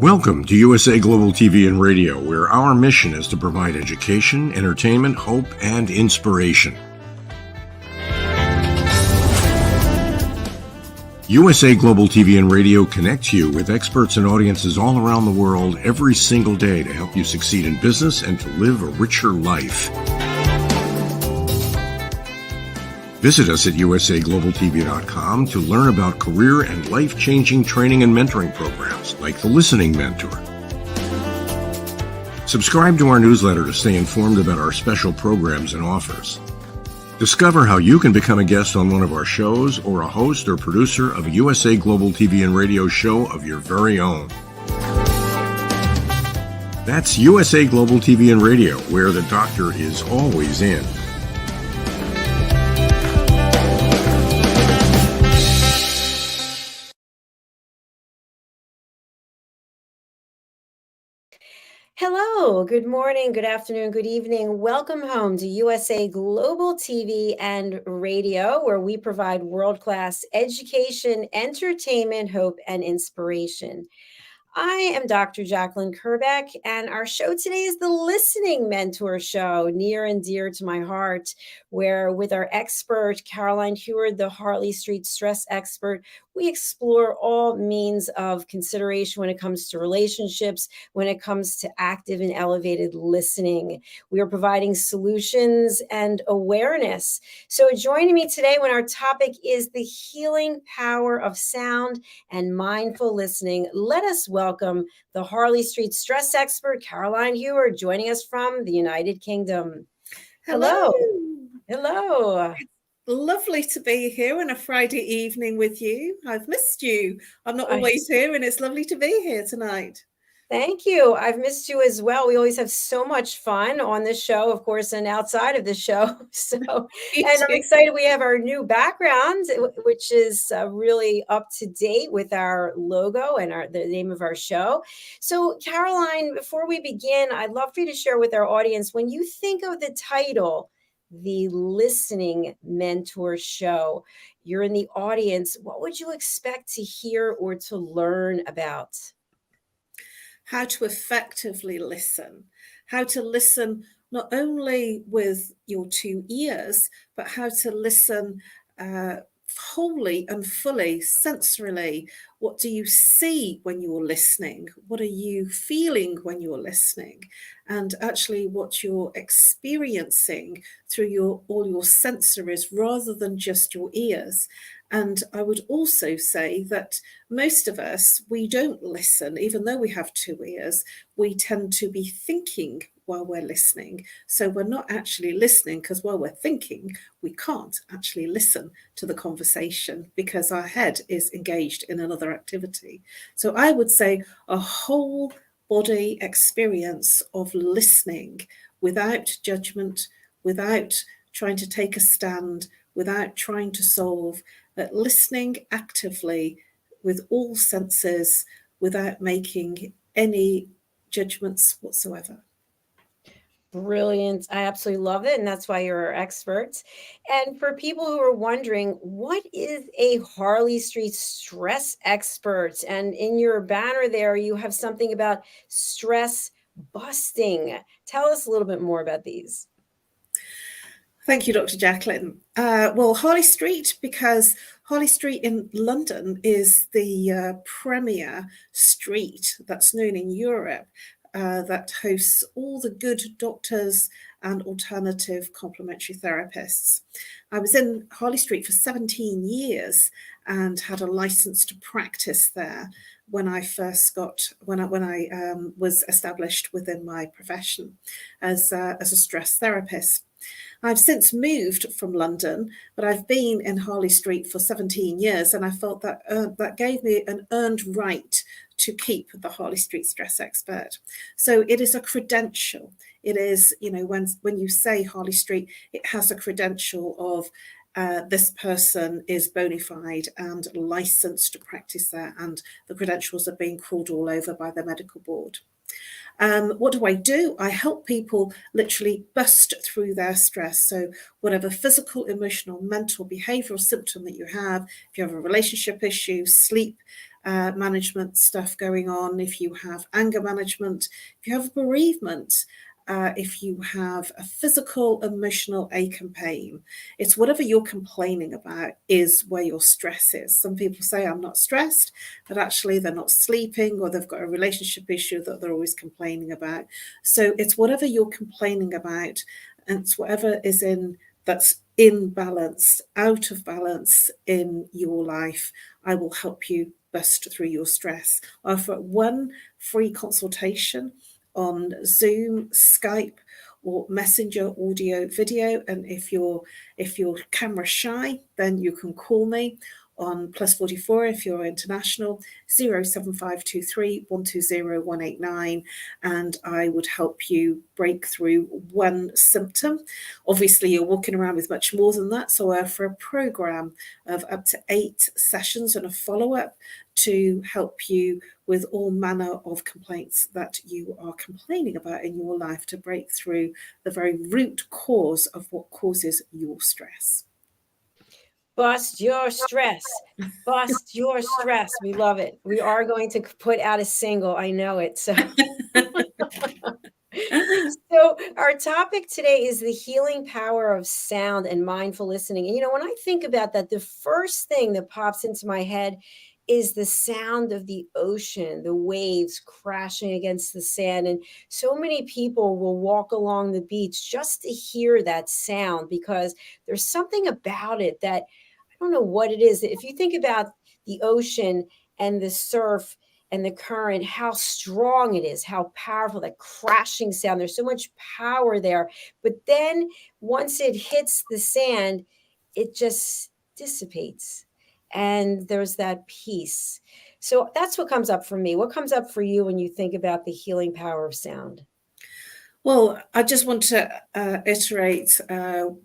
Welcome to USA Global TV and Radio, where our mission is to provide education, entertainment, hope, and inspiration. USA Global TV and Radio connects you with experts and audiences all around the world every single day to help you succeed in business and to live a richer life. Visit us at usaglobaltv.com to learn about career and life-changing training and mentoring programs like the Listening Mentor. Subscribe to our newsletter to stay informed about our special programs and offers. Discover how you can become a guest on one of our shows or a host or producer of a USA Global TV and Radio show of your very own. That's USA Global TV and Radio, where the doctor is always in. Hello, good morning, good afternoon, good evening. Welcome home to USA Global TV and Radio, where we provide world-class education, entertainment, hope, and inspiration. I am Dr. Jacalyn Kerbeck, and our show today is the Listening Mentor Show, near and dear to my heart, where with our expert, Caroline HEWARD, the Harley Street stress expert, we explore all means of consideration when it comes to relationships, when it comes to active and elevated listening. We are providing solutions and awareness. So joining me today when our topic is the healing power of sound and mindful listening, let us welcome the Harley Street stress expert, Caroline HEWARD, joining us from the United Kingdom. Hello. Hello. Lovely to be here on a Friday evening with you. I've missed you. I'm not always here, and it's lovely to be here tonight. Thank you. I've missed you as well. We always have so much fun on this show, of course, and outside of the show. And I'm excited we have our new background, which is really up to date with our logo and the name of our show. So, Caroline, before we begin, I'd love for you to share with our audience, when you think of the title, the Listening Mentor Show, you're in the audience, what would you expect to hear or to learn about? How to effectively listen, how to listen not only with your two ears, but how to listen wholly and fully, sensorily. What do you see when you're listening? What are you feeling when you're listening? And actually what you're experiencing through all your sensories rather than just your ears. And I would also say that most of us, we don't listen, even though we have two ears, we tend to be thinking while we're listening. So we're not actually listening because while we're thinking, we can't actually listen to the conversation because our head is engaged in another activity. So I would say a whole body experience of listening without judgment, without trying to take a stand, without trying to solve, but listening actively with all senses without making any judgments whatsoever. Brilliant. I absolutely love it. And that's why you're our expert. And for people who are wondering, what is a Harley Street stress expert? And in your banner there, you have something about stress busting. Tell us a little bit more about these. Thank you, Dr. Jacalyn. Well, Harley Street, because Harley Street in London is the premier street that's known in Europe that hosts all the good doctors and alternative complementary therapists. I was in Harley Street for 17 years and had a license to practice there when I was established within my profession as a stress therapist. I've since moved from London, but I've been in Harley Street for 17 years, and I felt that that gave me an earned right to keep the Harley Street stress expert. So it is a credential. It is, when you say Harley Street, it has a credential of this person is bona fide and licensed to practice there, and the credentials are being crawled all over by the medical board. What do? I help people literally bust through their stress. So whatever physical, emotional, mental, behavioral symptom that you have, if you have a relationship issue, sleep, management stuff going on, if you have anger management, if you have bereavement, if you have a physical, emotional ache and pain, it's whatever you're complaining about is where your stress is. Some people say, I'm not stressed, but actually they're not sleeping, or they've got a relationship issue that they're always complaining about. So it's whatever you're complaining about, and it's whatever is that's imbalanced, out of balance in your life. I will help you bust through your stress. I offer one free consultation on Zoom, Skype, or Messenger audio video. And if you're camera shy, then you can call me on +44 if you're international, 07523 120 189, and I would help you break through one symptom. Obviously, you're walking around with much more than that, so I offer a program of up to 8 sessions and a follow-up to help you with all manner of complaints that you are complaining about in your life, to break through the very root cause of what causes your stress. Bust your stress. Bust your stress. We love it. We are going to put out a single. I know it. So So our topic today is the healing power of sound and mindful listening. And when I think about that, the first thing that pops into my head is the sound of the ocean, the waves crashing against the sand. And so many people will walk along the beach just to hear that sound, because there's something about it that I don't know what it is. If you think about the ocean and the surf and the current, how strong it is, how powerful, that crashing sound. There's so much power there. But then once it hits the sand, it just dissipates. And there's that peace. So that's what comes up for me. What comes up for you when you think about the healing power of sound? Well, I just want to iterate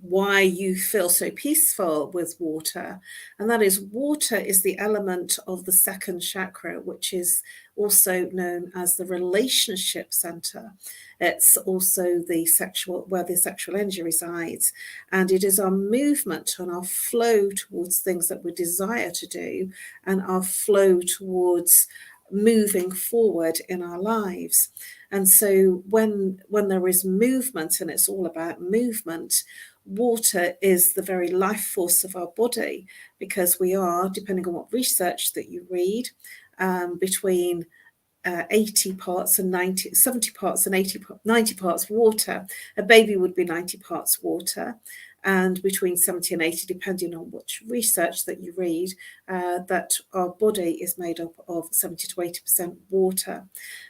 why you feel so peaceful with water. And that is, water is the element of the second chakra, which is also known as the relationship center. It's also where the sexual energy resides. And it is our movement and our flow towards things that we desire to do, and our flow towards moving forward in our lives. And so when there is movement, and it's all about movement, water is the very life force of our body, because we are, depending on what research that you read, between 70 parts and 80, 90 parts water. A baby would be 90 parts water, and between 70 and 80, depending on which research that you read, that our body is made up of 70 to 80% water.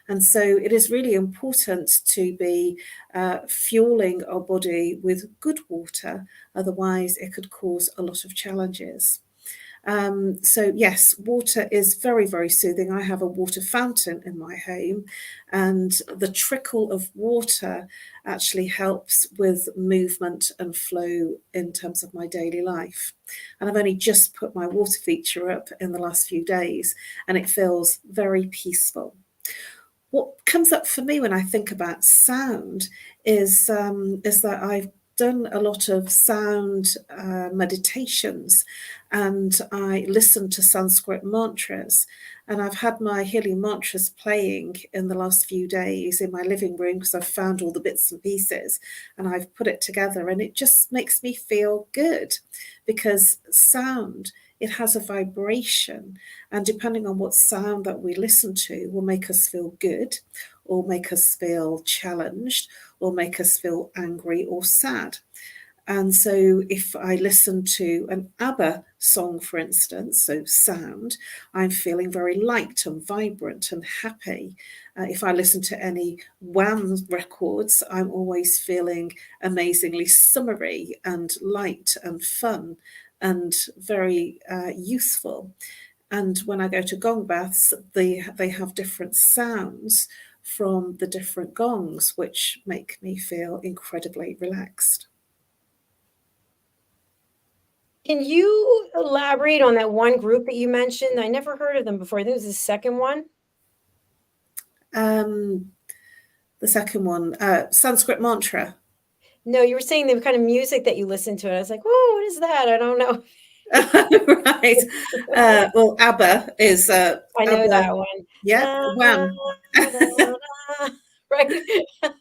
And so it is really important to be fueling our body with good water, otherwise it could cause a lot of challenges. So yes, water is very, very soothing. I have a water fountain in my home, and the trickle of water actually helps with movement and flow in terms of my daily life. And I've only just put my water feature up in the last few days, and it feels very peaceful. What comes up for me when I think about sound is that I've done a lot of sound meditations, and I listen to Sanskrit mantras, and I've had my healing mantras playing in the last few days in my living room, because I've found all the bits and pieces and I've put it together, and it just makes me feel good, because sound, it has a vibration, and depending on what sound that we listen to will make us feel good, or make us feel challenged, or make us feel angry or sad. And so if I listen to an ABBA song, for instance, so sound, I'm feeling very light and vibrant and happy. If I listen to any Wham records, I'm always feeling amazingly summery and light and fun and very youthful. And when I go to gong baths, they have different sounds from the different gongs, which make me feel incredibly relaxed. Can you elaborate on that one group that you mentioned? I never heard of them before. I think it was the second one. The second one, Sanskrit mantra. No, you were saying the kind of music that you listen to, and I was like, "Oh, what is that?" I don't know. Right. Well, ABBA is I know ABBA. that one. Yeah, Da, Wham. da, da, right?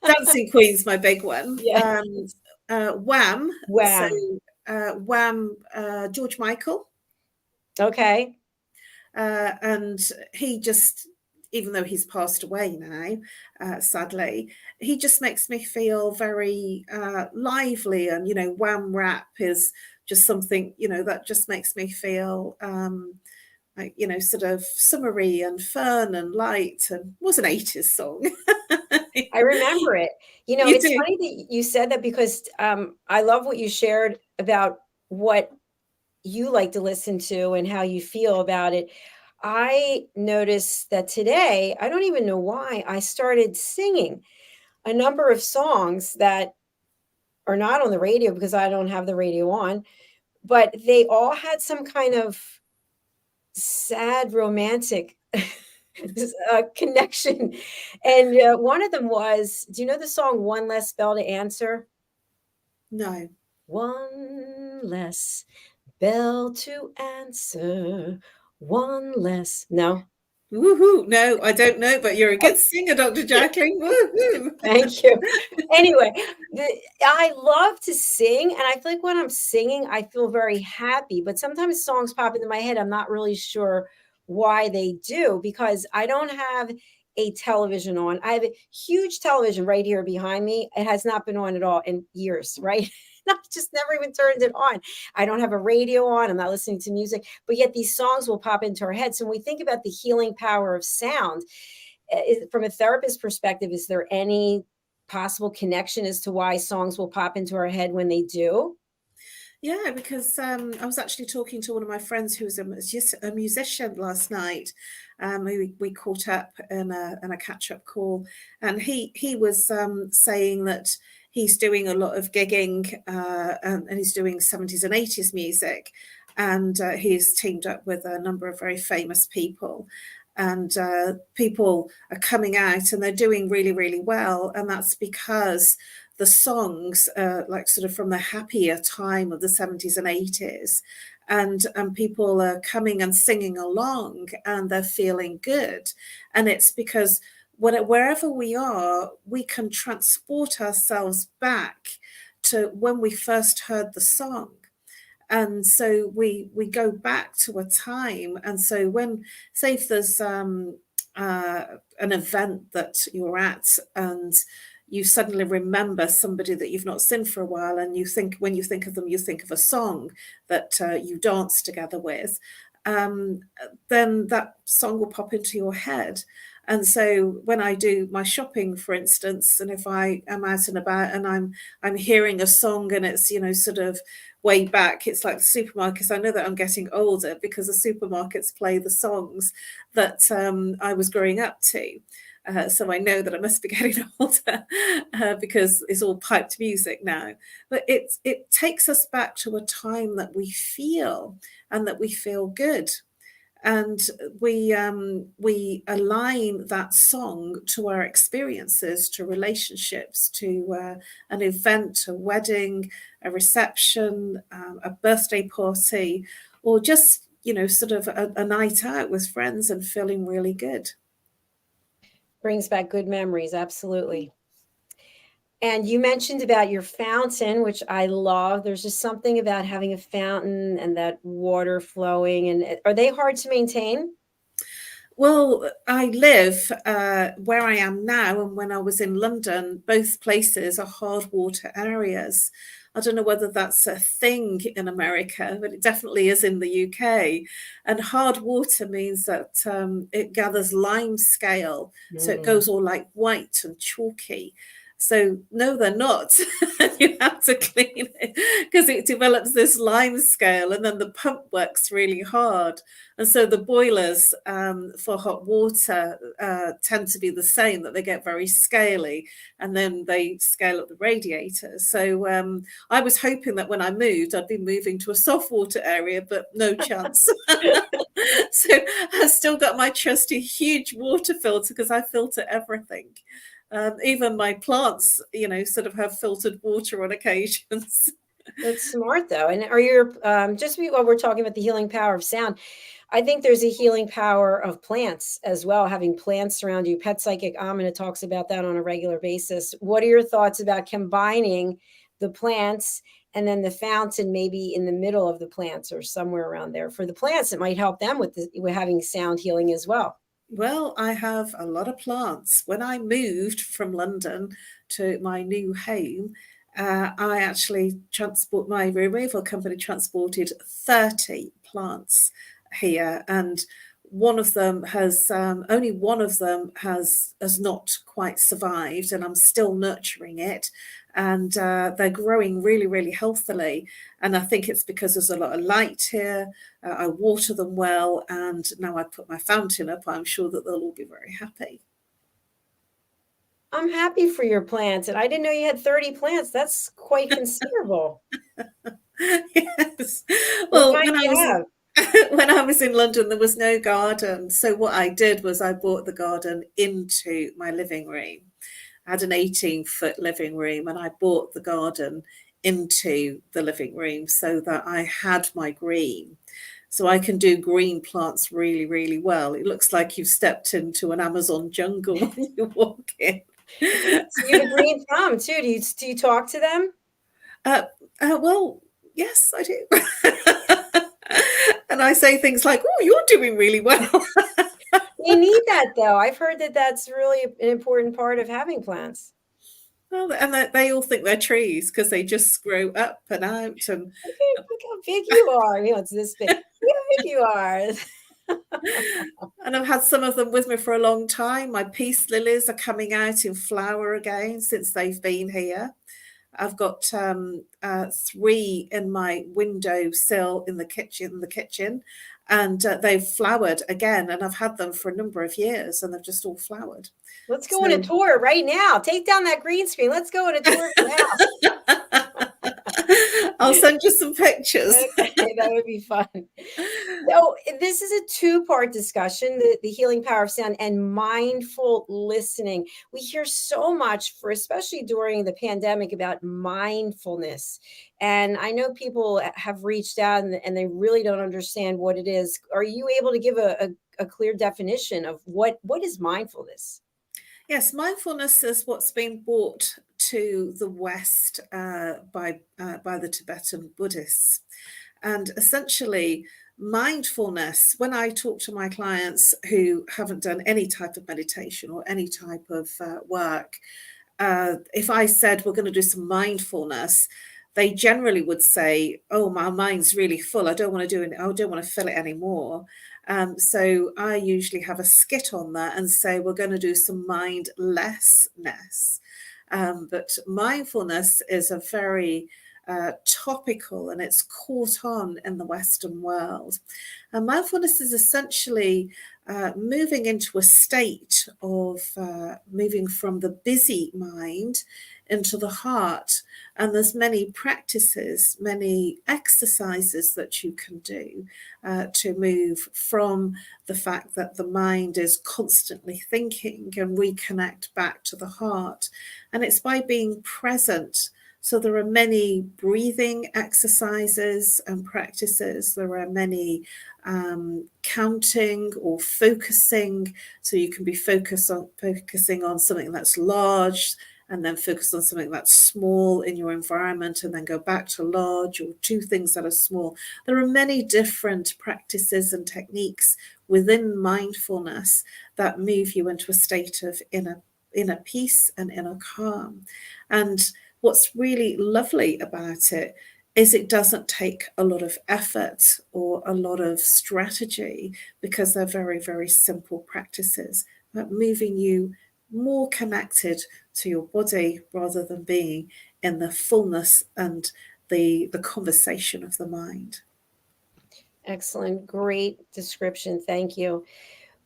Dancing Queen's my big one. Yeah. Wham. So Wham. Wham, George Michael. Okay. And he just, even though he's passed away now, sadly, he just makes me feel very lively. And, Wham rap is just something, that just makes me feel like, sort of summery and fun and light, and it was an 80s song. I remember it. You It's do? funny that you said that because I love what you shared about what you like to listen to and how you feel about it. I noticed that today, I don't even know why, I started singing a number of songs that are not on the radio because I don't have the radio on, but they all had some kind of sad romantic connection. And one of them was, do you know the song One Less Bell to Answer? No. One less bell to answer, one less. No. Woohoo. No, I don't know, but you're a good singer, Dr. Jacalyn. Woohoo. Thank you. Anyway, I love to sing, and I feel like when I'm singing, I feel very happy. But sometimes songs pop into my head. I'm not really sure why they do because I don't have a television on. I have a huge television right here behind me. It has not been on at all in years, right? I just never even turned it on. I don't have a radio on. I'm not listening to music, but yet these songs will pop into our head. So when we think about the healing power of sound, from a therapist perspective, is there any possible connection as to why songs will pop into our head when they do? Yeah, because I was actually talking to one of my friends who was a musician last night. We caught up in a catch-up call, and he was saying that he's doing a lot of gigging, and he's doing 70s and 80s music, and he's teamed up with a number of very famous people. And people are coming out and they're doing really, really well. And that's because the songs, like sort of from the happier time of the 70s and 80s, and people are coming and singing along and they're feeling good. And it's because wherever we are, we can transport ourselves back to when we first heard the song. And so we go back to a time. And so when, say if there's an event that you're at and you suddenly remember somebody that you've not seen for a while, and when you think of them, you think of a song that you danced together with, then that song will pop into your head. And so when I do my shopping, for instance, and if I am out and about and I'm hearing a song and it's, sort of way back, it's like the supermarkets. I know that I'm getting older because the supermarkets play the songs that I was growing up to. So I know that I must be getting older because it's all piped music now. But it takes us back to a time that we feel and that we feel good. And we align that song to our experiences, to relationships, to an event, a wedding, a reception, a birthday party, or just, sort of a night out with friends and feeling really good. Brings back good memories, absolutely. And you mentioned about your fountain, which I love. There's just something about having a fountain and that water flowing. And are they hard to maintain? Well, I live where I am now, and when I was in London, both places are hard water areas. I don't know whether that's a thing in America, but it definitely is in the UK. And hard water means that it gathers lime scale, so it goes all like white and chalky. So no, they're not. You have to clean it because it develops this lime scale, and then the pump works really hard. And so the boilers for hot water tend to be the same, that they get very scaly, and then they scale up the radiators. So I was hoping that when I moved, I'd be moving to a soft water area, but no chance. So I've still got my trusty huge water filter because I filter everything. Even my plants, sort of have filtered water on occasions. That's smart though. And are your just while we're talking about the healing power of sound, I think there's a healing power of plants as well, having plants around you. Pet Psychic Amina talks about that on a regular basis. What are your thoughts about combining the plants and then the fountain maybe in the middle of the plants or somewhere around there? For the plants, it might help them with having sound healing as well. Well, I have a lot of plants. When I moved from London to my new home, I actually my removal company transported 30 plants here, and one of them has only one of them has not quite survived, and I'm still nurturing it, and they're growing really, really healthily. And I think it's because there's a lot of light here. I water them well, and now I put my fountain up, I'm sure that they'll all be very happy. I'm happy for your plants, and I didn't know you had 30 plants. That's quite considerable. Yes. What Well, kind do you have? when I was in London, there was no garden. So what I did was I brought the garden into my living room. I had an 18-foot living room, and I brought the garden into the living room so that I had my green. So I can do green plants really, really well. It looks like you've stepped into an Amazon jungle when you walk in. So you have a green thumb too. Do you talk to them? Well, yes, I do. And I say things like, "Oh, you're doing really well." We need that though. I've heard that that's really an important part of having plants. Well, and they all think they're trees because they just grow up and out. And Look how big you are. You know, it's this big. Look how big you are. and I've had some of them with me for a long time. My peace lilies are coming out in flower again since they've been here. I've got 3 in my windowsill in the kitchen, and they've flowered again. And I've had them for a number of years, and they've just all flowered. Let's go on a tour right now. Take down that green screen. Let's go on a tour of your house. I'll send you some pictures. Okay, that would be fun. So this is a two-part discussion, the healing power of sound and mindful listening. We hear so much especially during the pandemic, about mindfulness. And I know people have reached out and they really don't understand what it is. Are you able to give a clear definition of what is mindfulness? Yes, mindfulness is what's been brought to the West by the Tibetan Buddhists. And essentially, mindfulness, when I talk to my clients who haven't done any type of meditation or any type of work, if I said we're going to do some mindfulness, they generally would say, "Oh, my mind's really full. I don't want to do it. I don't want to fill it anymore." So I usually have a skit on that and say we're going to do some mindlessness. But mindfulness is a very topical, and it's caught on in the Western world. And mindfulness is essentially moving into a state of moving from the busy mind into the heart. And there's many practices, many exercises that you can do to move from the fact that the mind is constantly thinking and reconnect back to the heart. And it's by being present. So there are many breathing exercises and practices. There are many counting or focusing. So you can be focusing on something that's large, and then focus on something that's small in your environment, and then go back to large, or 2 things that are small. There are many different practices and techniques within mindfulness that move you into a state of inner peace and inner calm. And what's really lovely about it is it doesn't take a lot of effort or a lot of strategy, because they're very, very simple practices about moving you more connected to your body rather than being in the fullness and the conversation of the mind. Excellent. Great description. Thank you.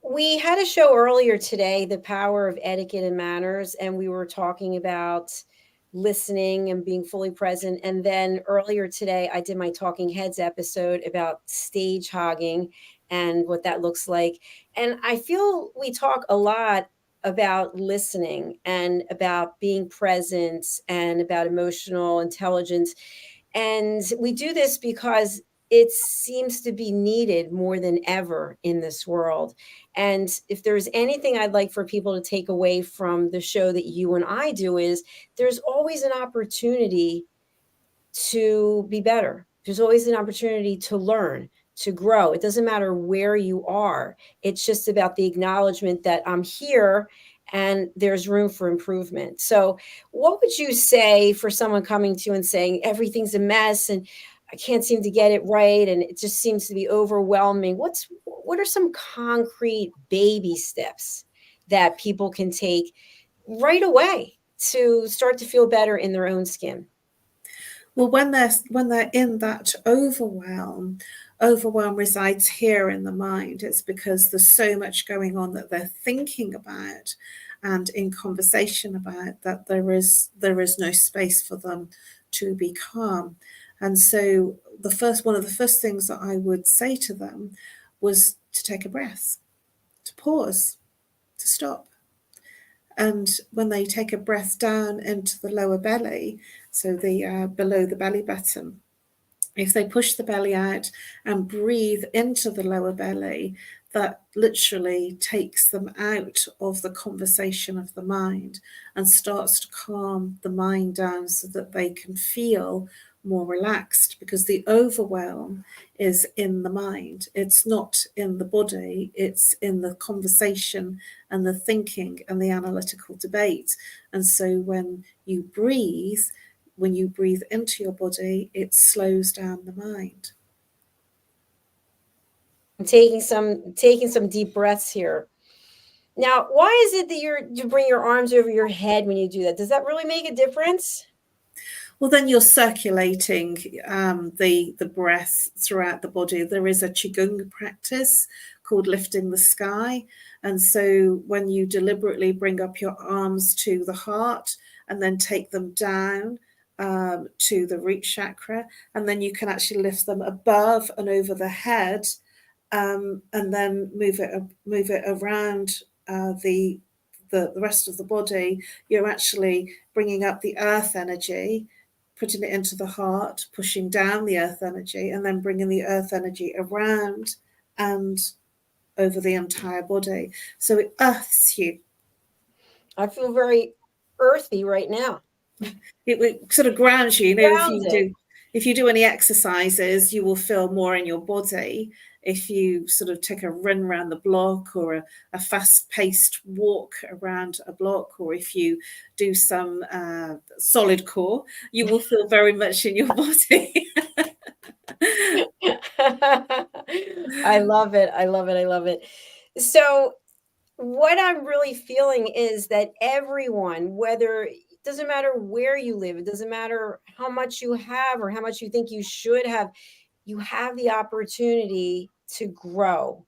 We had a show earlier today, The Power of Etiquette and Manners, and we were talking about listening and being fully present. And then earlier today, I did my Talking Heads episode about stage hogging and what that looks like. And I feel we talk a lot about listening and about being present and about emotional intelligence. And we do this because it seems to be needed more than ever in this world. And if there's anything I'd like for people to take away from the show that you and I do, is there's always an opportunity to be better. There's always an opportunity to learn, to grow. It doesn't matter where you are. It's just about the acknowledgement that I'm here and there's room for improvement. So, what would you say for someone coming to you and saying everything's a mess and I can't seem to get it right and it just seems to be overwhelming? What are some concrete baby steps that people can take right away to start to feel better in their own skin? Well, when they're in that overwhelm resides here in the mind. It's because there's so much going on that they're thinking about and in conversation about, that there is no space for them to be calm. And so one of the first things that I would say to them was to take a breath, to pause, to stop. And when they take a breath down into the lower belly, so the below the belly button, if they push the belly out and breathe into the lower belly, that literally takes them out of the conversation of the mind and starts to calm the mind down so that they can feel more relaxed, because the overwhelm is in the mind. It's not in the body, it's in the conversation and the thinking and the analytical debate. And so when you breathe into your body, it slows down the mind. I'm taking some deep breaths here. Now, why is it that you bring your arms over your head when you do that? Does that really make a difference? Well, then you're circulating the breath throughout the body. There is a Qigong practice called lifting the sky. And so when you deliberately bring up your arms to the heart and then take them down to the root chakra, and then you can actually lift them above and over the head, and then move it around the rest of the body. You're actually bringing up the earth energy, putting it into the heart, pushing down the earth energy, and then bringing the earth energy around and over the entire body. So it earths you. I feel very earthy right now. It sort of grounds you. You know, Grounded. if you do any exercises, you will feel more in your body. If you sort of take a run around the block, or a fast-paced walk around a block, or if you do some solid core, you will feel very much in your body. I love it. I love it. I love it. So, what I'm really feeling is that everyone, whether it doesn't matter where you live, it doesn't matter how much you have or how much you think you should have, you have the opportunity to grow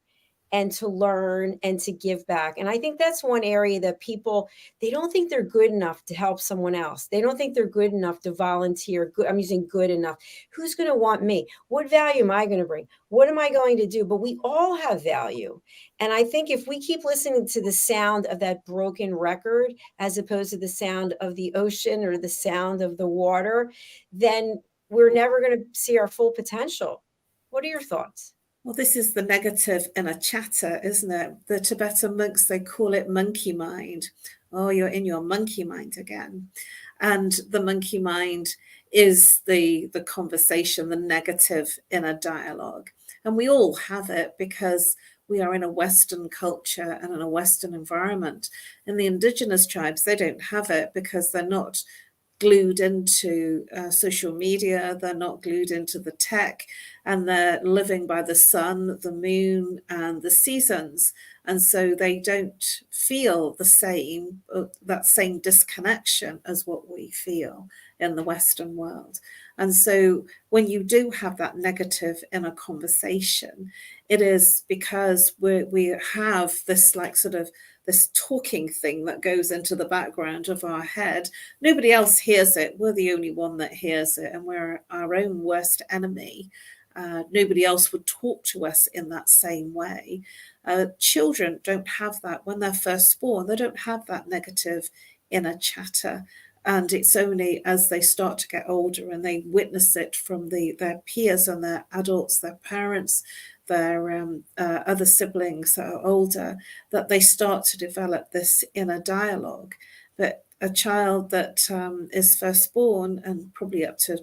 and to learn and to give back. And I think that's one area that people, they don't think they're good enough to help someone else. They don't think they're good enough to volunteer. I'm using good enough. Who's going to want me? What value am I going to bring? What am I going to do? But we all have value. And I think if we keep listening to the sound of that broken record, as opposed to the sound of the ocean or the sound of the water, then we're never going to see our full potential. What are your thoughts? Well, this is the negative in a chatter, isn't it? The Tibetan monks, they call it monkey mind. Oh, you're in your monkey mind again. And the monkey mind is the conversation, the negative inner dialogue. And we all have it because we are in a Western culture and in a Western environment. In the indigenous tribes, they don't have it because they're not glued into social media, they're not glued into the tech, and they're living by the sun, the moon, and the seasons. And so they don't feel the same, that same disconnection as what we feel in the Western world. And so when you do have that negative in a conversation, it is because we have this like sort of this talking thing that goes into the background of our head. Nobody else hears it. We're the only one that hears it, and we're our own worst enemy. Nobody else would talk to us in that same way. Children don't have that when they're first born. They don't have that negative inner chatter. And it's only as they start to get older and they witness it from their peers and their adults, their parents, their other siblings that are older, that they start to develop this inner dialogue. But a child that is first born and probably up to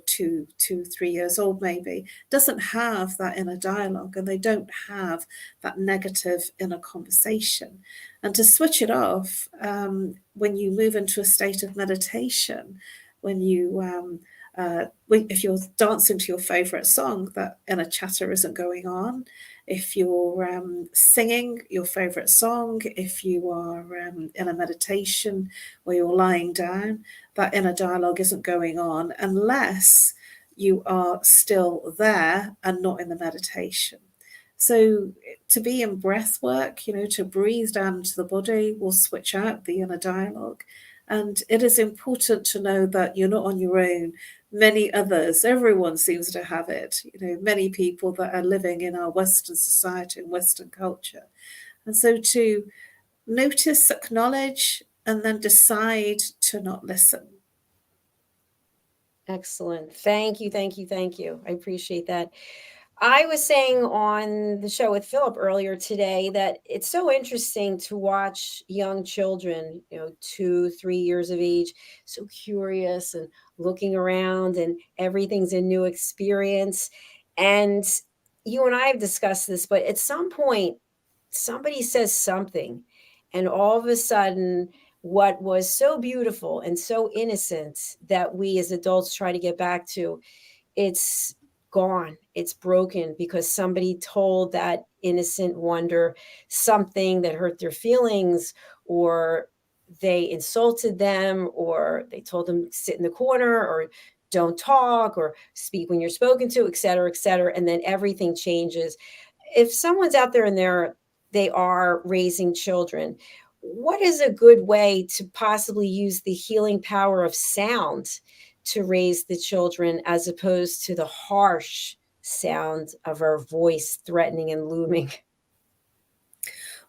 3 years old maybe doesn't have that inner dialogue, and they don't have that negative inner conversation. And to switch it off, when you move into a state of meditation, when you if you're dancing to your favorite song, that inner chatter isn't going on. If you're singing your favorite song, if you are in a meditation where you're lying down, that inner dialogue isn't going on unless you are still there and not in the meditation. So to be in breath work, to breathe down to the body will switch out the inner dialogue. And it is important to know that you're not on your own. Many others, everyone seems to have it, many people that are living in our Western society and Western culture. And so to notice, acknowledge, and then decide to not listen. Excellent. Thank you. Thank you. Thank you. I appreciate that. I was saying on the show with Philip earlier today that it's so interesting to watch young children, 2, 3 years of age, so curious and looking around, and everything's a new experience. And you and I have discussed this, but at some point, somebody says something, and all of a sudden, what was so beautiful and so innocent that we as adults try to get back to, it's gone. It's broken because somebody told that innocent wonder something that hurt their feelings, or they insulted them, or they told them sit in the corner, or don't talk, or speak when you're spoken to, et cetera, et cetera. And then everything changes. If someone's out there and they are raising children, what is a good way to possibly use the healing power of sound to raise the children, as opposed to the harsh sound of our voice threatening and looming?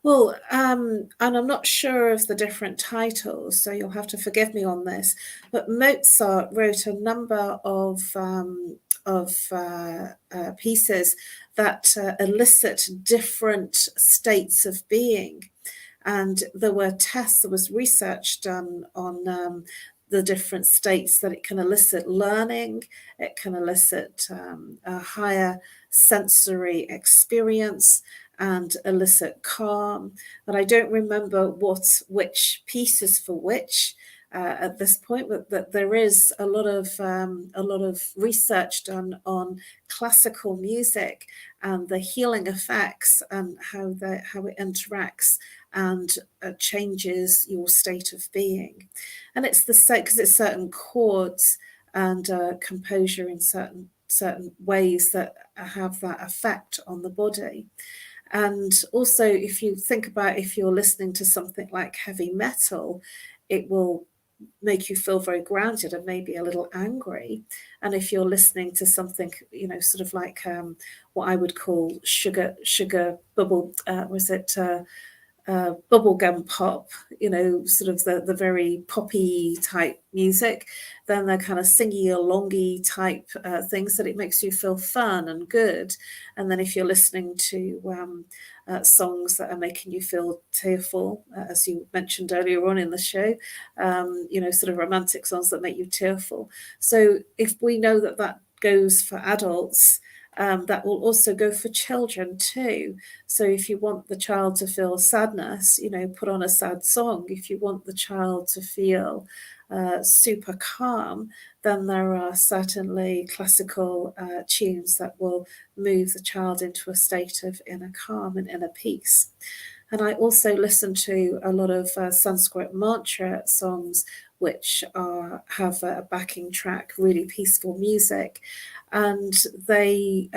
Well, and I'm not sure of the different titles, so you'll have to forgive me on this, but Mozart wrote a number of pieces that elicit different states of being. And there were tests, there was research done on the different states that it can elicit: learning, it can elicit a higher sensory experience, and elicit calm. But I don't remember which pieces for which at this point, but that there is a lot of research done on classical music and the healing effects and how it interacts and changes your state of being. And it's because it's certain chords and composure in certain ways that have that effect on the body. And also, if you think about, if you're listening to something like heavy metal, it will make you feel very grounded and maybe a little angry. And if you're listening to something, sort of like what I would call sugar bubble, bubblegum pop, sort of the very poppy type music, then they're kind of singy alongy type things, that it makes you feel fun and good. And then if you're listening to songs that are making you feel tearful, as you mentioned earlier on in the show, sort of romantic songs that make you tearful. So if we know that goes for adults, that will also go for children too. So if you want the child to feel sadness, put on a sad song. If you want the child to feel super calm, then there are certainly classical tunes that will move the child into a state of inner calm and inner peace. And I also listen to a lot of Sanskrit mantra songs, which have a backing track, really peaceful music. And they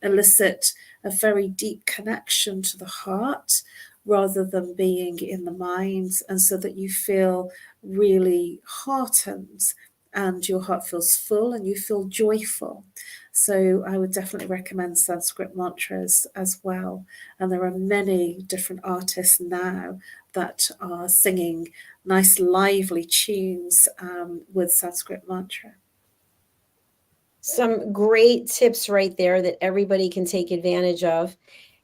elicit a very deep connection to the heart rather than being in the mind, and so that you feel really heartened and your heart feels full and you feel joyful. So I would definitely recommend Sanskrit mantras as well. And there are many different artists now that are singing nice lively tunes with Sanskrit mantra. Some great tips right there that everybody can take advantage of.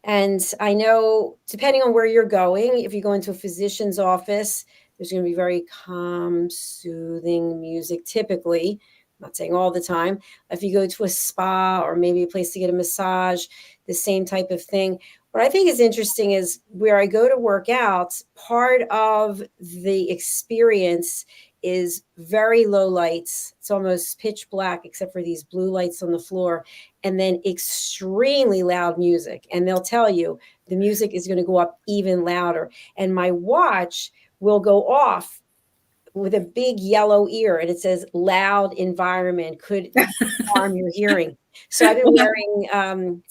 And I know, depending on where you're going, if you go into a physician's office, there's going to be very calm, soothing music typically. I'm not saying all the time. If you go to a spa or maybe a place to get a massage, the same type of thing. What I think is interesting is where I go to work out, part of the experience is very low lights. It's almost pitch black, except for these blue lights on the floor, and then extremely loud music. And they'll tell you the music is going to go up even louder. And my watch will go off with a big yellow ear, and it says loud environment could harm your hearing. So I've been wearing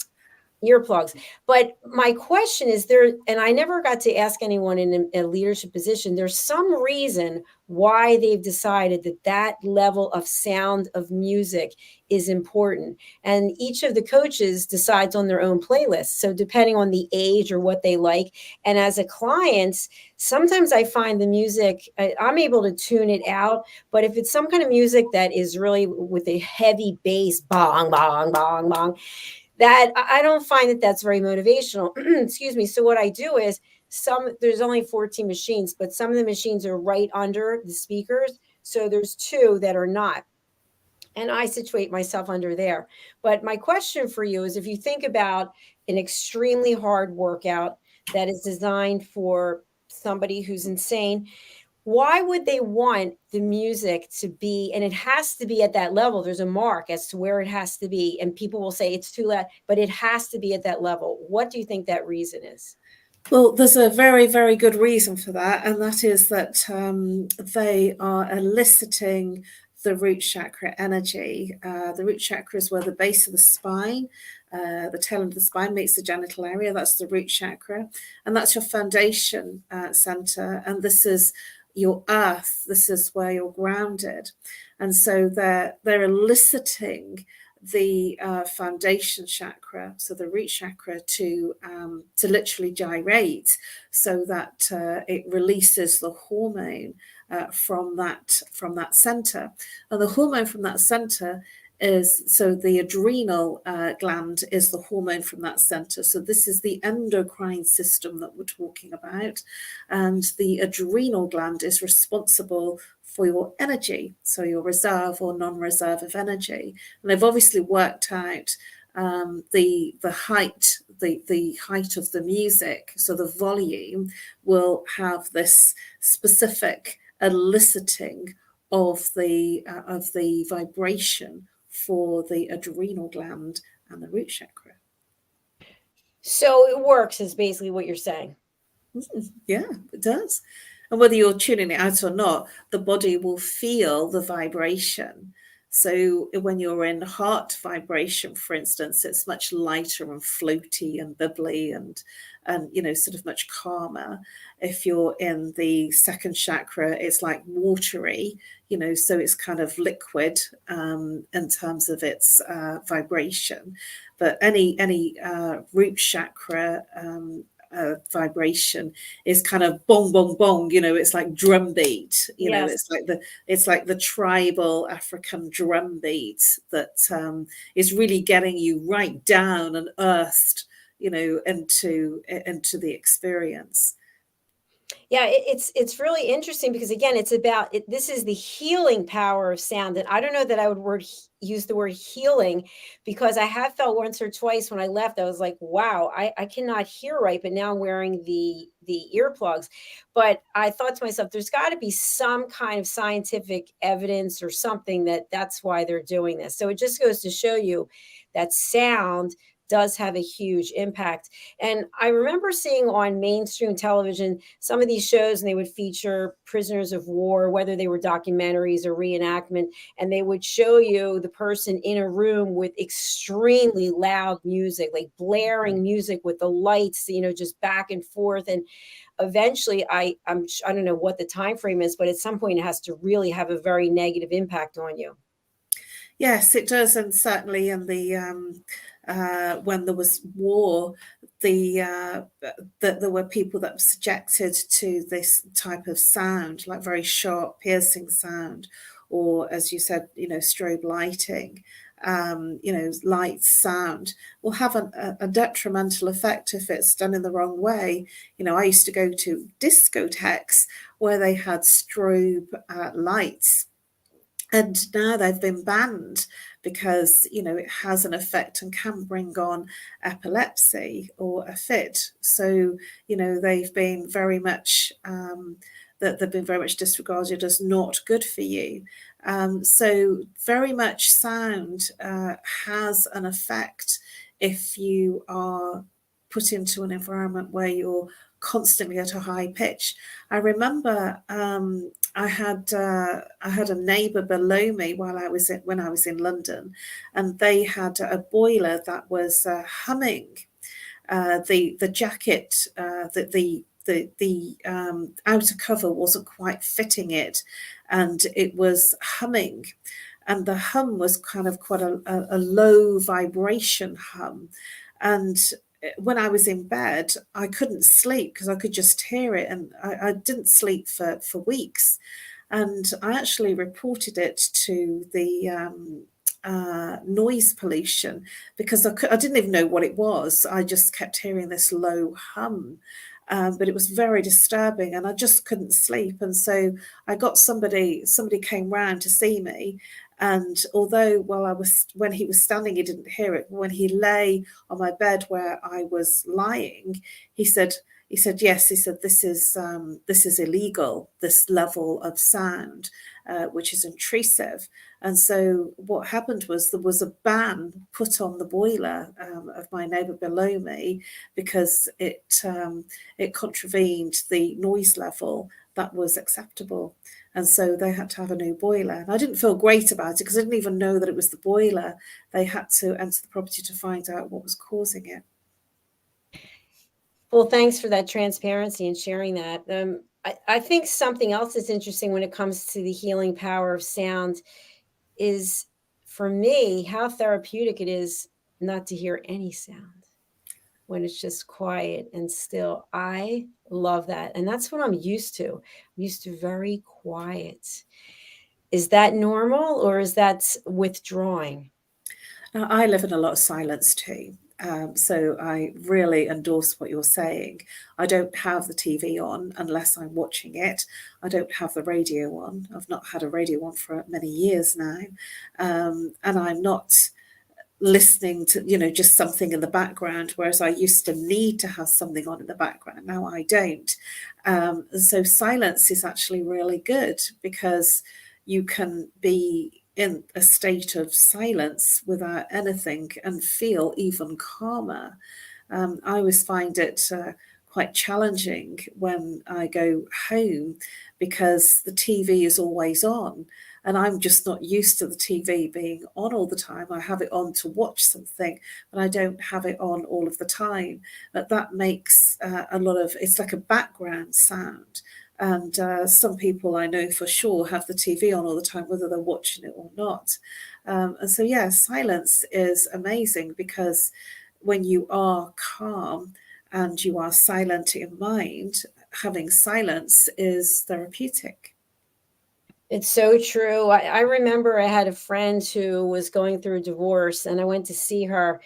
earplugs. But my question is there, and I never got to ask anyone in a leadership position, there's some reason why they've decided that that level of sound of music is important. And each of the coaches decides on their own playlist. So depending on the age or what they like. And as a client, sometimes I find the music, I'm able to tune it out. But if it's some kind of music that is really with a heavy bass, bong, bong, bong, bong, that I don't find that that's very motivational. Excuse me. So what I do is there's only 14 machines, but some of the machines are right under the speakers. So there's 2 that are not. And I situate myself under there. But my question for you is, if you think about an extremely hard workout that is designed for somebody who's insane, why would they want the music to be, and it has to be at that level, there's a mark as to where it has to be, and people will say it's too loud, but it has to be at that level. What do you think that reason is? Well, there's a very, very good reason for that, and that is that they are eliciting the root chakra energy. The root chakra is where the base of the spine, the tail end of the spine meets the genital area. That's the root chakra, and that's your foundation center. And this is your earth. This is where you're grounded, and so they're eliciting the foundation chakra, so the root chakra, to literally gyrate, so that it releases the hormone from that center. And the hormone from that center is, so the adrenal gland is the hormone from that center. So this is the endocrine system that we're talking about, and the adrenal gland is responsible for your energy, so your reserve or non-reserve of energy. And they've obviously worked out the height of the music, so the volume will have this specific eliciting of the vibration for the adrenal gland and the root chakra. So it works, is basically what you're saying. Yeah, it does. And whether you're tuning it out or not, the body will feel the vibration. So when you're in heart vibration, for instance, it's much lighter and floaty and bubbly and sort of much calmer. If you're in the second chakra, it's like watery, so it's kind of liquid in terms of its vibration. But any root chakra vibration is kind of bong bong bong, it's like drum beat, Yes. it's like the tribal African drum beat that is really getting you right down and earthed, into the experience. Yeah, it's really interesting because, again, it's about it. This is the healing power of sound, and I don't know that I would use the word healing, because I have felt once or twice when I left, I was like, wow, I cannot hear right, but now I'm wearing the earplugs. But I thought to myself, there's got to be some kind of scientific evidence or something that's why they're doing this. So it just goes to show you that sound does have a huge impact. And I remember seeing on mainstream television some of these shows, and they would feature prisoners of war, whether they were documentaries or reenactment, and they would show you the person in a room with extremely loud music, like blaring music with the lights, just back and forth. And eventually, I don't know what the time frame is, but at some point it has to really have a very negative impact on you. Yes, it does, and certainly in the when there was war, that there were people that were subjected to this type of sound, like very sharp, piercing sound, or as you said, strobe lighting. Lights, sound will have a detrimental effect if it's done in the wrong way. I used to go to discotheques where they had strobe lights, and now they've been banned because it has an effect and can bring on epilepsy or a fit. So they've been very much that they've been very much disregarded as not good for you. So very much sound has an effect if you are put into an environment where you're constantly at a high pitch. I remember I had a neighbour below me when I was in London, and they had a boiler that was humming. The jacket, the outer cover wasn't quite fitting it, and it was humming, and the hum was kind of quite a low vibration hum, and when I was in bed, I couldn't sleep because I could just hear it, and I didn't sleep for weeks. And I actually reported it to the noise pollution because I didn't even know what it was. I just kept hearing this low hum. But it was very disturbing, and I just couldn't sleep. And so I got somebody came round to see me. And although when he was standing, he didn't hear it. When he lay on my bed where I was lying, he said, yes, he said, this is illegal, this level of sound, which is intrusive. And so what happened was there was a ban put on the boiler of my neighbour below me because it contravened the noise level that was acceptable. And so they had to have a new boiler. And I didn't feel great about it because I didn't even know that it was the boiler. They had to enter the property to find out what was causing it. Well, thanks for that transparency and sharing that. I think something else that's interesting when it comes to the healing power of sound is, for me, how therapeutic it is not to hear any sound when it's just quiet and still. I love that. And that's what I'm used to. I'm used to very quiet. Is that normal, or is that withdrawing? Now, I live in a lot of silence too. So I really endorse what you're saying. I don't have the TV on unless I'm watching it. I don't have the radio on. I've not had a radio on for many years now. And I'm not listening to, just something in the background, whereas I used to need to have something on in the background. Now I don't. So silence is actually really good because you can be in a state of silence without anything and feel even calmer. I always find it quite challenging when I go home because the TV is always on. And I'm just not used to the TV being on all the time. I have it on to watch something, but I don't have it on all of the time. But that makes it's like a background sound. And some people I know for sure have the TV on all the time, whether they're watching it or not. And so, yeah, silence is amazing because when you are calm and you are silent in mind, having silence is therapeutic. It's so true. I remember I had a friend who was going through a divorce, and I went to see her,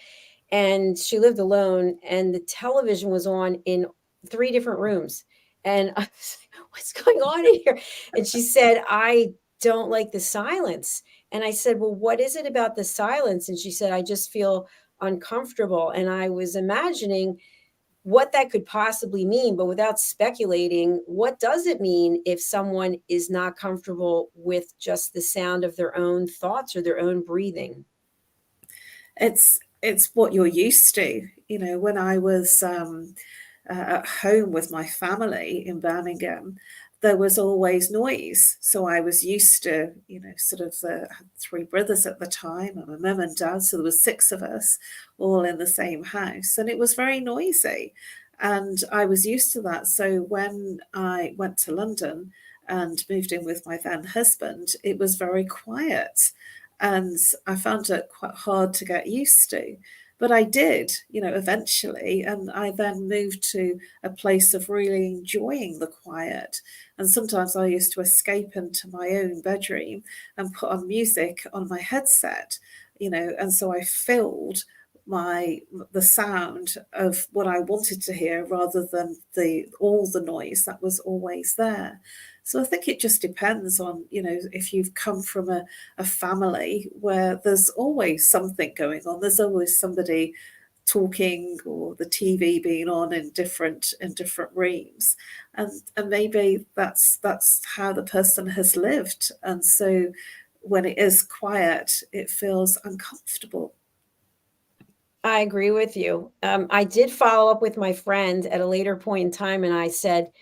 and she lived alone, and the television was on in 3 different rooms. And I was like, "What's going on in here?" And she said, "I don't like the silence." And I said, "Well, what is it about the silence?" And she said, "I just feel uncomfortable." And I was imagining what that could possibly mean, but without speculating, what does it mean if someone is not comfortable with just the sound of their own thoughts or their own breathing? It's what you're used to. When I was at home with my family in Birmingham, there was always noise. So I was used to, sort of I had 3 brothers at the time and my mum and dad. So there was 6 of us all in the same house, and it was very noisy. And I was used to that. So when I went to London and moved in with my then husband, it was very quiet. And I found it quite hard to get used to. But I did, eventually. And I then moved to a place of really enjoying the quiet. And sometimes I used to escape into my own bedroom and put on music on my headset, and so I filled the sound of what I wanted to hear rather than all the noise that was always there. So I think it just depends on, if you've come from a family where there's always something going on, there's always somebody talking or the TV being on in different rooms, and maybe that's how the person has lived, and so when it is quiet, it feels uncomfortable. I agree with you. I did follow up with my friend at a later point in time, and I said,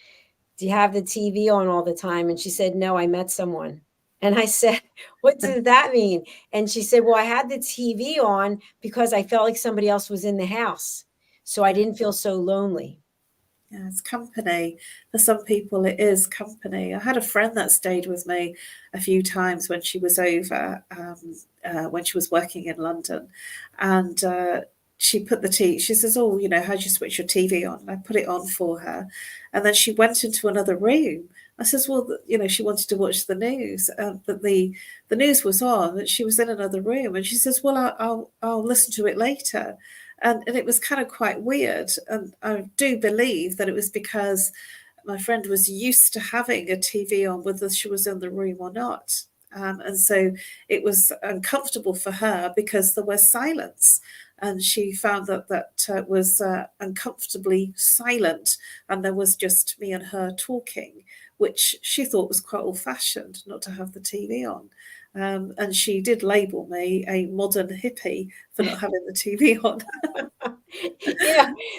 "Do you have the TV on all the time?" And she said, "No, I met someone." And I said, "What does that mean?" And she said, "Well, I had the TV on because I felt like somebody else was in the house, so I didn't feel so lonely." Yeah, it's company. For some people, it is company. I had a friend that stayed with me a few times when she was over, when she was working in London, and she put the TV. She says, "Oh, how do you switch your TV on?" And I put it on for her, and then she went into another room. I says, "Well, she wanted to watch the news, but the news was on, and she was in another room." And she says, "Well, I'll listen to it later." And it was kind of quite weird. And I do believe that it was because my friend was used to having a TV on, whether she was in the room or not. And so it was uncomfortable for her because there was silence. And she found that was uncomfortably silent. And there was just me and her talking, which she thought was quite old-fashioned, not to have the TV on. And she did label me a modern hippie for not having the TV on.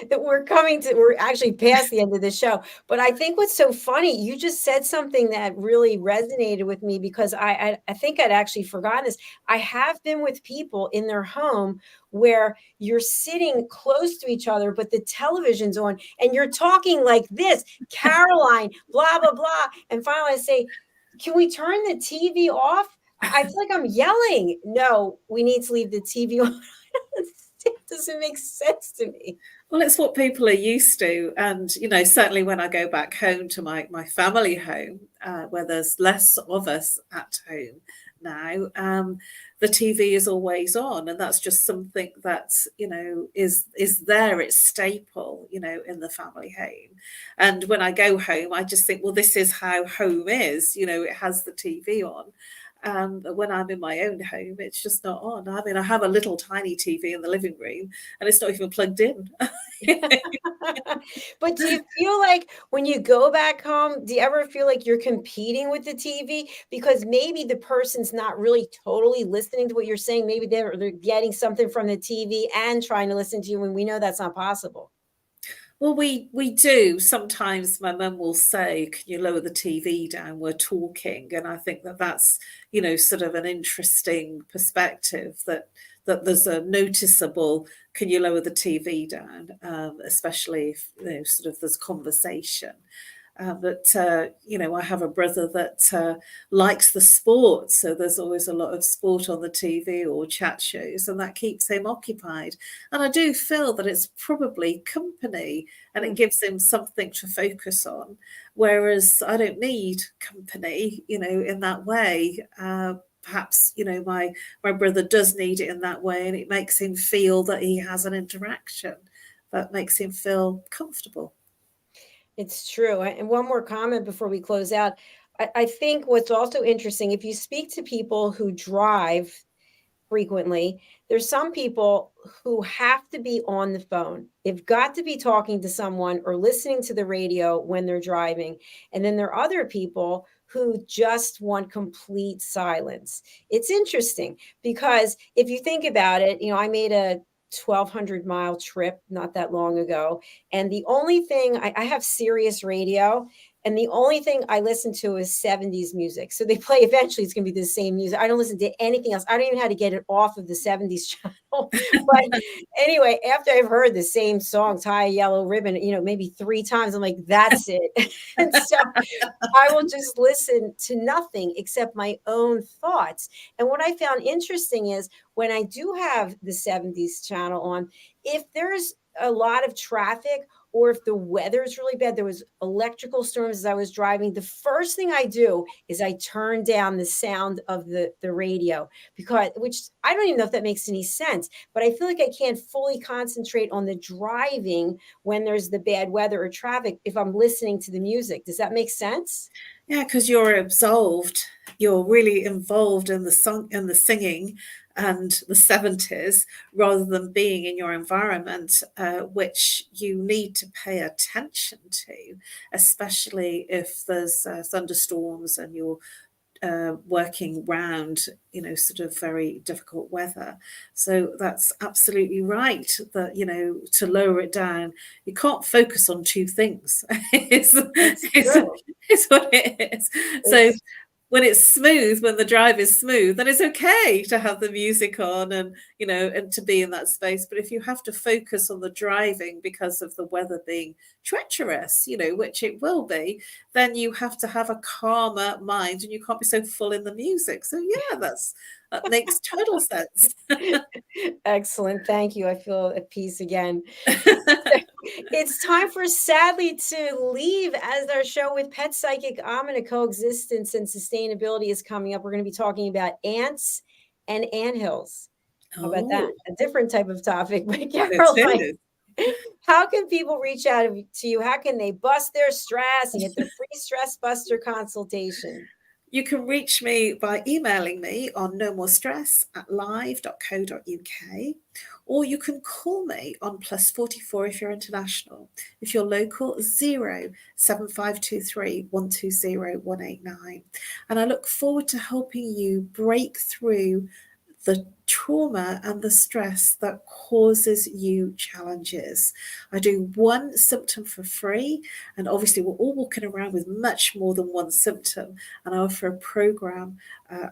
That we're actually past the end of the show. But I think what's so funny, you just said something that really resonated with me because I think I'd actually forgotten this. I have been with people in their home where you're sitting close to each other, but the television's on and you're talking like this, Caroline, blah, blah, blah. And finally I say, "Can we turn the TV off?" I feel like I'm yelling. No, we need to leave the TV on. It doesn't make sense to me. Well, it's what people are used to. And, certainly when I go back home to my family home, where there's less of us at home now, the TV is always on. And that's just something that, is there. It's staple, in the family home. And when I go home, I just think, well, this is how home is. It has the TV on. But when I'm in my own home, it's just not on. I mean, I have a little tiny TV in the living room and it's not even plugged in. But do you feel like when you go back home, do you ever feel like you're competing with the TV? Because maybe the person's not really totally listening to what you're saying. Maybe they're getting something from the TV and trying to listen to you when we know that's not possible. Well, we do. Sometimes my mum will say, "Can you lower the TV down? We're talking." And I think that's, sort of an interesting perspective that there's a noticeable, "Can you lower the TV down?" Especially if, sort of there's conversation. But I have a brother that likes the sport, so there's always a lot of sport on the TV or chat shows, and that keeps him occupied. And I do feel that it's probably company, and it gives him something to focus on. Whereas I don't need company, in that way. Perhaps my brother does need it in that way, and it makes him feel that he has an interaction that makes him feel comfortable. It's true. And one more comment before we close out. I think what's also interesting, if you speak to people who drive frequently, there's some people who have to be on the phone. They've got to be talking to someone or listening to the radio when they're driving. And then there are other people who just want complete silence. It's interesting because if you think about it, I made a 1,200-mile trip not that long ago. And the only thing I have Sirius radio, And the only thing I listen to is 70s music. So they play, eventually it's going to be the same music. I don't listen to anything else. I don't even know how to get it off of the 70s channel. But anyway, after I've heard the same song, Tie a Yellow Ribbon, maybe 3 times, I'm like, that's it. And so I will just listen to nothing except my own thoughts. And what I found interesting is when I do have the 70s channel on, if there's a lot of traffic or if the weather is really bad, there was electrical storms as I was driving, the first thing I do is I turn down the sound of the radio, which I don't even know if that makes any sense, but I feel like I can't fully concentrate on the driving when there's the bad weather or traffic if I'm listening to the music. Does that make sense? Yeah, because you're absolved. You're really involved in the song and the singing and the 70s rather than being in your environment, which you need to pay attention to, especially if there's thunderstorms and you're working round, sort of very difficult weather. So that's absolutely right that, to lower it down, you can't focus on 2 things. It's what it is. So when it's smooth, when the drive is smooth, then it's okay to have the music on and, and to be in that space. But if you have to focus on the driving because of the weather being treacherous, which it will be, then you have to have a calmer mind and you can't be so full in the music. So yeah, that makes total sense. Excellent. Thank you. I feel at peace again. It's time for Sadly to leave, as our show with Pet Psychic Amina, Coexistence and Sustainability, is coming up. We're going to be talking about ants and anthills. How about that? A different type of topic. But Caroline, how can people reach out to you? How can they bust their stress and get their free stress buster consultation? You can reach me by emailing me on nomorestress@live.co.uk, or you can call me on +44 if you're international. If you're local, 07523 120 189. And I look forward to helping you break through the trauma and the stress that causes you challenges. I do 1 symptom for free, and obviously we're all walking around with much more than 1 symptom, and I offer a program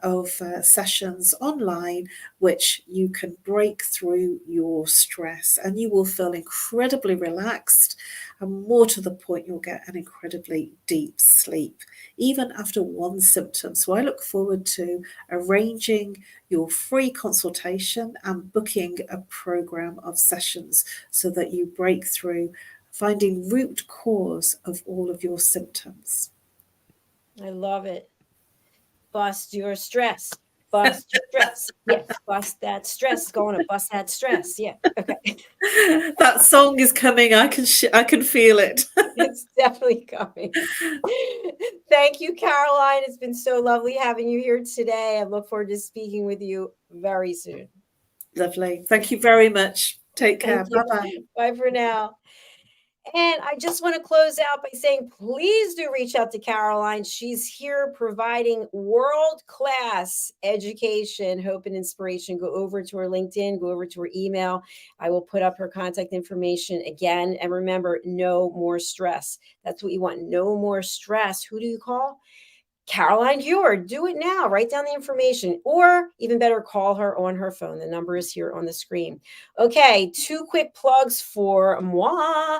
of sessions online which you can break through your stress, and you will feel incredibly relaxed, and more to the point, you'll get an incredibly deep sleep even after 1 symptom. So I look forward to arranging your free consultation and booking a program of sessions so that you break through finding root cause of all of your symptoms. I love it. Bust your stress. Bust your stress. Yeah, bust that stress. Going to bust that stress. Yeah. Okay. That song is coming. I can feel it. It's definitely coming. Thank you, Caroline. It's been so lovely having you here today. I look forward to speaking with you very soon. Lovely. Thank you very much. Take care. Bye-bye. Bye for now. And I just want to close out by saying, please do reach out to Caroline. She's here providing world-class education, hope, and inspiration. Go over to her LinkedIn, go over to her email. I will put up her contact information again. And remember, no more stress. That's what you want. No more stress. Who do you call? Caroline HEWARD. Do it now. Write down the information, or even better, call her on her phone. The number is here on the screen. Okay, 2 quick plugs for moi.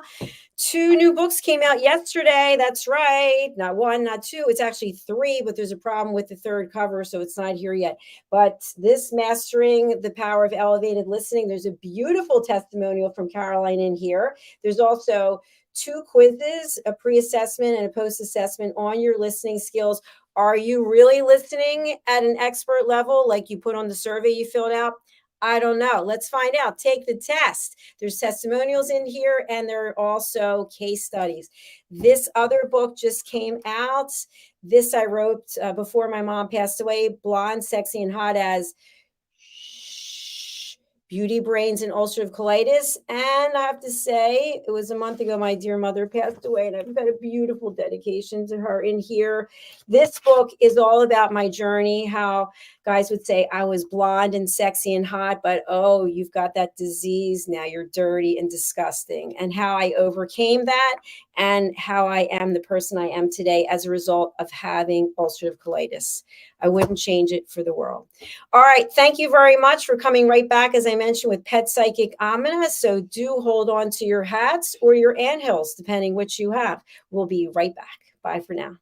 2 new books came out yesterday. That's right. Not 1, not 2. It's actually 3, but there's a problem with the 3rd cover, so it's not here yet. But this, Mastering the Power of Elevated Listening, there's a beautiful testimonial from Caroline in here. There's also 2 quizzes, a pre-assessment and a post-assessment on your listening skills. Are you really listening at an expert level like you put on the survey you filled out? I don't know. Let's find out. Take the test. There's testimonials in here, and there are also case studies. This other book just came out. This I wrote before my mom passed away, Blonde, Sexy, and Hot as Beauty, Brains, and Ulcerative Colitis. And I have to say, it was a month ago my dear mother passed away, and I've got a beautiful dedication to her in here. This book is all about my journey, how guys would say I was blonde and sexy and hot, but oh, you've got that disease now, you're dirty and disgusting, and how I overcame that and how I am the person I am today as a result of having ulcerative colitis. I wouldn't change it for the world. All right. Thank you very much for coming right back, as I mentioned, with Pet Psychic Amina. So do hold on to your hats or your anthills, depending which you have. We'll be right back. Bye for now.